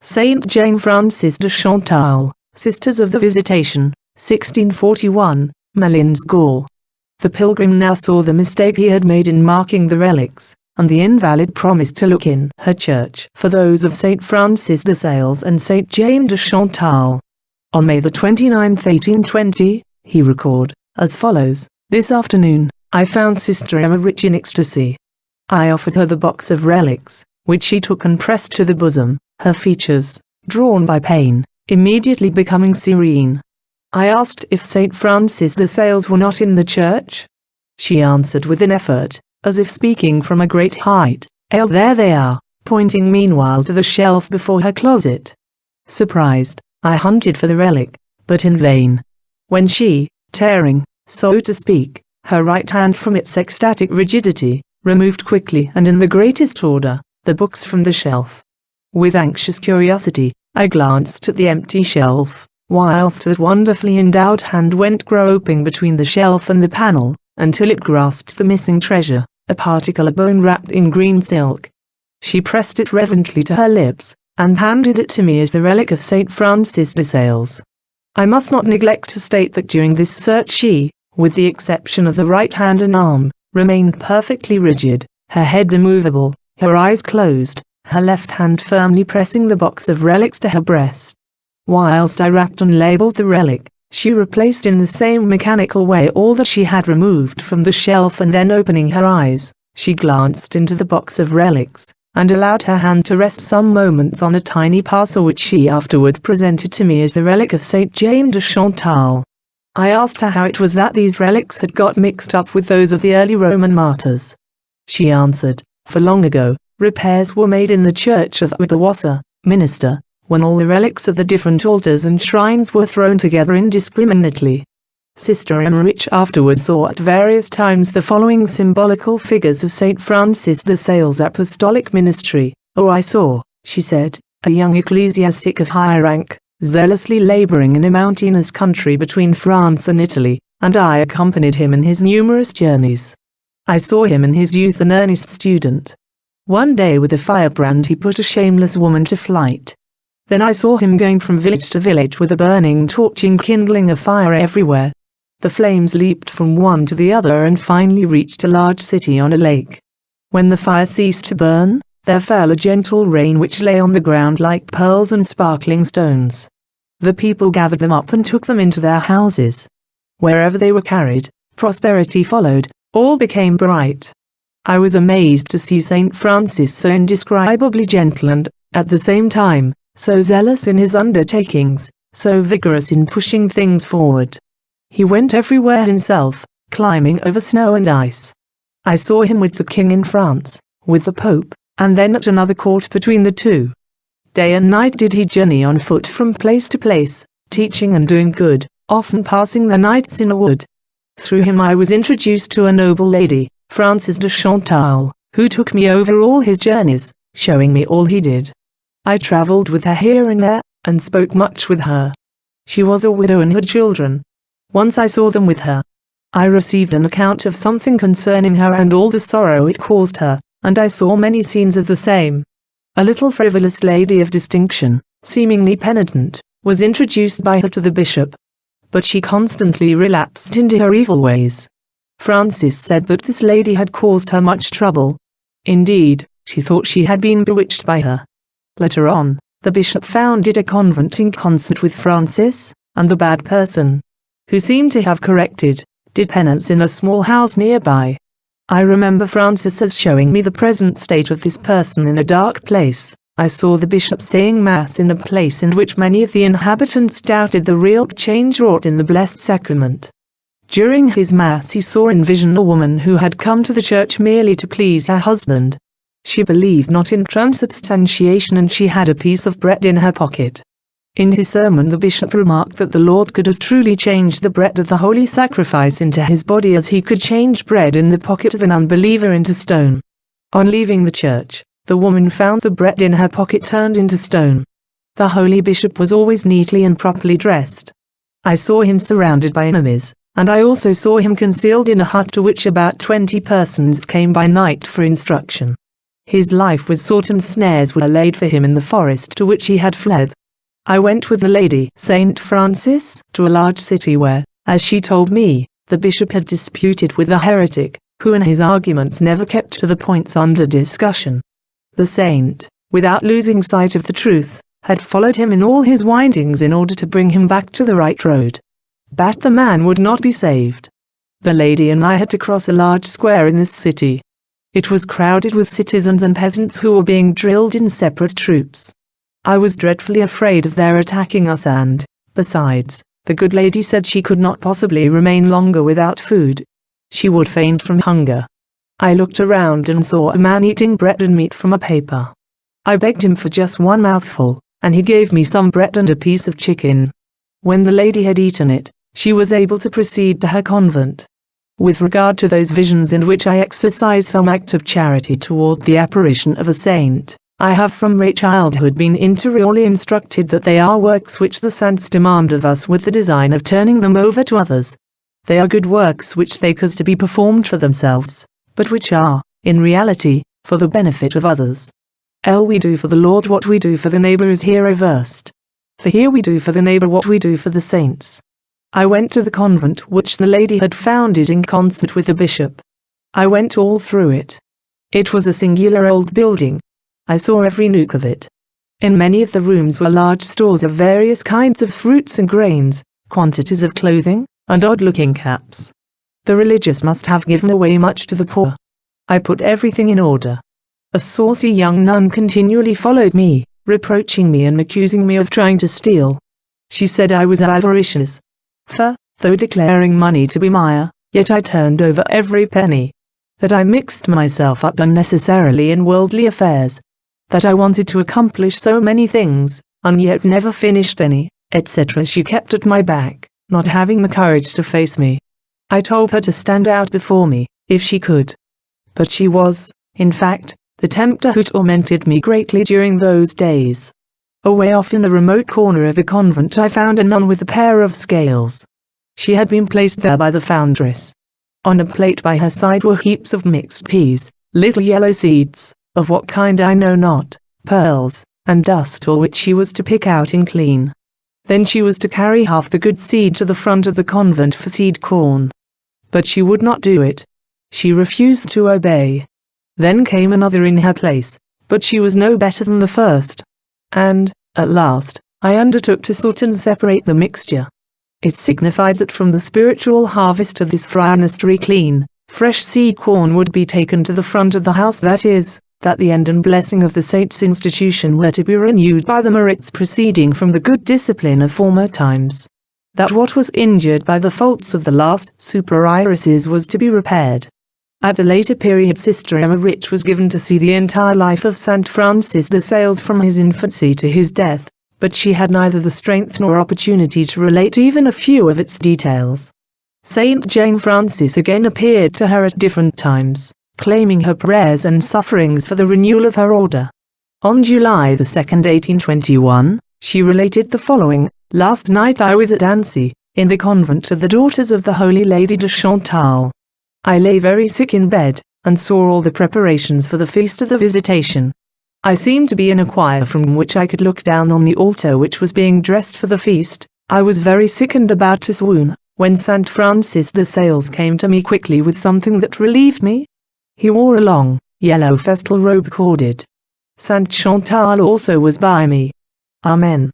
Saint Jane Frances de Chantal, Sisters of the Visitation, 1641, Moulins, Gaul. The pilgrim now saw the mistake he had made in marking the relics, and the invalid promise to look in her church for those of Saint Francis de Sales and Saint Jane de Chantal. On May 29, 1820, he recorded as follows: "This afternoon, I found Sister Emmerich in ecstasy. I offered her the box of relics, which she took and pressed to the bosom, her features, drawn by pain, immediately becoming serene. I asked if Saint Francis de Sales were not in the church. She answered with an effort, as if speaking from a great height, 'Eh, there they are,' pointing meanwhile to the shelf before her closet. Surprised, I hunted for the relic, but in vain. When she, tearing, so to speak, her right hand from its ecstatic rigidity, removed quickly and in the greatest order, the books from the shelf. With anxious curiosity, I glanced at the empty shelf, whilst that wonderfully endowed hand went groping between the shelf and the panel, until it grasped the missing treasure, a particle of bone wrapped in green silk. She pressed it reverently to her lips, and handed it to me as the relic of Saint Francis de Sales. I must not neglect to state that during this search she, with the exception of the right hand and arm, remained perfectly rigid, her head immovable, her eyes closed, her left hand firmly pressing the box of relics to her breast. Whilst I wrapped and labelled the relic, she replaced in the same mechanical way all that she had removed from the shelf, and then opening her eyes, she glanced into the box of relics, and allowed her hand to rest some moments on a tiny parcel which she afterward presented to me as the relic of Saint Jane de Chantal. I asked her how it was that these relics had got mixed up with those of the early Roman martyrs. She answered, for long ago, repairs were made in the church of the Minster, when all the relics of the different altars and shrines were thrown together indiscriminately. Sister Emmerich afterward saw at various times the following symbolical figures of Saint Francis de Sales' apostolic ministry. "Oh, I saw," she said, "a young ecclesiastic of high rank, zealously laboring in a mountainous country between France and Italy, and I accompanied him in his numerous journeys. I saw him in his youth an earnest student. One day with a firebrand he put a shameless woman to flight. Then I saw him going from village to village with a burning torch enkindling a fire everywhere. The flames leaped from one to the other and finally reached a large city on a lake. When the fire ceased to burn, there fell a gentle rain which lay on the ground like pearls and sparkling stones. The people gathered them up and took them into their houses. Wherever they were carried, prosperity followed, all became bright. I was amazed to see Saint Francis so indescribably gentle and, at the same time, so zealous in his undertakings, so vigorous in pushing things forward. He went everywhere himself, climbing over snow and ice. I saw him with the king in France, with the Pope, and then at another court between the two. Day and night did he journey on foot from place to place, teaching and doing good, often passing the nights in a wood. Through him I was introduced to a noble lady, Frances de Chantal, who took me over all his journeys, showing me all he did. I travelled with her here and there, and spoke much with her. She was a widow and had children. Once I saw them with her. I received an account of something concerning her and all the sorrow it caused her, and I saw many scenes of the same. A little frivolous lady of distinction, seemingly penitent, was introduced by her to the bishop. But she constantly relapsed into her evil ways. Francis said that this lady had caused her much trouble. Indeed, she thought she had been bewitched by her. Later on, the bishop founded a convent in concert with Francis, and the bad person, who seemed to have corrected, did penance in a small house nearby. I remember Francis as showing me the present state of this person in a dark place. I saw the bishop saying Mass in a place in which many of the inhabitants doubted the real change wrought in the Blessed Sacrament. During his Mass he saw in vision a woman who had come to the church merely to please her husband. She believed not in transubstantiation and she had a piece of bread in her pocket. In his sermon the bishop remarked that the Lord could as truly change the bread of the holy sacrifice into his body as he could change bread in the pocket of an unbeliever into stone. On leaving the church, the woman found the bread in her pocket turned into stone. The holy bishop was always neatly and properly dressed. I saw him surrounded by enemies, and I also saw him concealed in a hut to which about 20 persons came by night for instruction. His life was sought and snares were laid for him in the forest to which he had fled. I went with the Lady St. Francis to a large city where, as she told me, the bishop had disputed with a heretic, who in his arguments never kept to the points under discussion. The saint, without losing sight of the truth, had followed him in all his windings in order to bring him back to the right road. But the man would not be saved. The lady and I had to cross a large square in this city. It was crowded with citizens and peasants who were being drilled in separate troops. I was dreadfully afraid of their attacking us and, besides, the good lady said she could not possibly remain longer without food. She would faint from hunger. I looked around and saw a man eating bread and meat from a paper. I begged him for just one mouthful, and he gave me some bread and a piece of chicken. When the lady had eaten it, she was able to proceed to her convent. With regard to those visions in which I exercise some act of charity toward the apparition of a saint, I have from my childhood been interiorly instructed that they are works which the saints demand of us with the design of turning them over to others. They are good works which they cause to be performed for themselves, but which are, in reality, for the benefit of others. We do for the Lord what we do for the neighbor is here reversed. For here we do for the neighbor what we do for the saints. I went to the convent which the lady had founded in concert with the bishop. I went all through it. It was a singular old building. I saw every nook of it. In many of the rooms were large stores of various kinds of fruits and grains, quantities of clothing, and odd-looking caps. The religious must have given away much to the poor. I put everything in order. A saucy young nun continually followed me, reproaching me and accusing me of trying to steal. She said I was avaricious. For, though declaring money to be mire, yet I turned over every penny. That I mixed myself up unnecessarily in worldly affairs. That I wanted to accomplish so many things, and yet never finished any, etc. She kept at my back, not having the courage to face me. I told her to stand out before me, if she could. But she was, in fact, the tempter who tormented me greatly during those days. Away off in a remote corner of the convent I found a nun with a pair of scales. She had been placed there by the foundress. On a plate by her side were heaps of mixed peas, little yellow seeds, of what kind I know not, pearls, and dust, all which she was to pick out and clean. Then she was to carry half the good seed to the front of the convent for seed corn. But she would not do it. She refused to obey. Then came another in her place, but she was no better than the first. And, at last, I undertook to sort and separate the mixture. It signified that from the spiritual harvest of this friarnery clean, fresh seed corn would be taken to the front of the house, that is, that the end and blessing of the saint's institution were to be renewed by the merits proceeding from the good discipline of former times. That what was injured by the faults of the last superirises was to be repaired. At a later period Sister Emmerich was given to see the entire life of St. Francis de Sales from his infancy to his death, but she had neither the strength nor opportunity to relate even a few of its details. Saint Jane Francis again appeared to her at different times, claiming her prayers and sufferings for the renewal of her order. On July 2, 1821, she related the following: "Last night I was at Annecy, in the convent of the Daughters of the Holy Lady de Chantal. I lay very sick in bed, and saw all the preparations for the feast of the Visitation. I seemed to be in a choir from which I could look down on the altar which was being dressed for the feast. I was very sick and about to swoon, when St. Francis de Sales came to me quickly with something that relieved me. He wore a long, yellow festal robe corded. St. Chantal also was by me. Amen.